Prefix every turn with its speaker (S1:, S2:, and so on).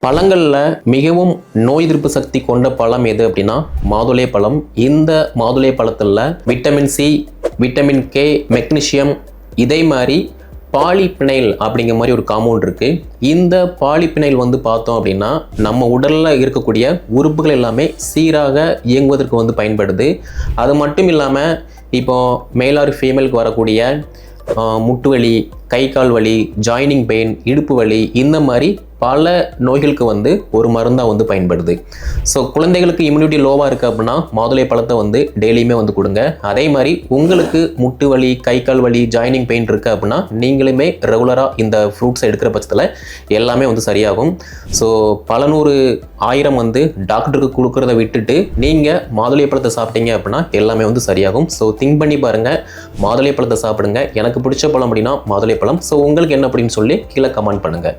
S1: பழங்களில் மிகவும் நோய் எதிர்ப்பு சக்தி கொண்ட பழம் எது அப்படின்னா மாதுளை பழம். இந்த மாதுளை பழத்தில் vitamin C, vitamin K, magnesium, இதே மாதிரி பாலிபினைல் அப்படிங்கிற மாதிரி ஒரு காம்பவுண்ட் இருக்குது. இந்த பாலிபினைல் பார்த்தோம் அப்படின்னா நம்ம உடலில் இருக்கக்கூடிய உறுப்புகள் எல்லாமே சீராக இயங்குவதற்கு பயன்படுது. அது மட்டும் இல்லாமல் இப்போ மேல் ஆர் ஃபீமேலுக்கு வரக்கூடிய முட்டு வலி, கை கால் வலி, ஜாயினிங் பெயின், இடுப்பு வலி, இந்த மாதிரி பல நோய்களுக்கு ஒரு மருந்தாக பயன்படுது. ஸோ குழந்தைகளுக்கு இம்யூனிட்டி லோவாக இருக்குது அப்படின்னா மாதுளை பழத்தை டெய்லியுமே கொடுங்க. அதே மாதிரி உங்களுக்கு முட்டு வலி, கை கால் வலி, ஜாயினிங் பெயின் இருக்குது அப்படின்னா நீங்களுமே ரெகுலராக இந்த ஃப்ரூட்ஸை எடுக்கிற பட்சத்தில் எல்லாமே சரியாகும். ஸோ பல நூறு ஆயிரம் டாக்டருக்கு கொடுக்குறத விட்டுட்டு நீங்கள் மாதுளை பழத்தை சாப்பிட்டீங்க அப்படின்னா எல்லாமே சரியாகும். ஸோ திங்க் பண்ணி பாருங்கள், மாதுளை பழத்தை சாப்பிடுங்க. எனக்கு பிடிச்ச பழம் அப்படின்னா மாதுளை பழம். ஸோ உங்களுக்கு என்ன அப்படின்னு சொல்லி கீழே கமெண்ட் பண்ணுங்கள்.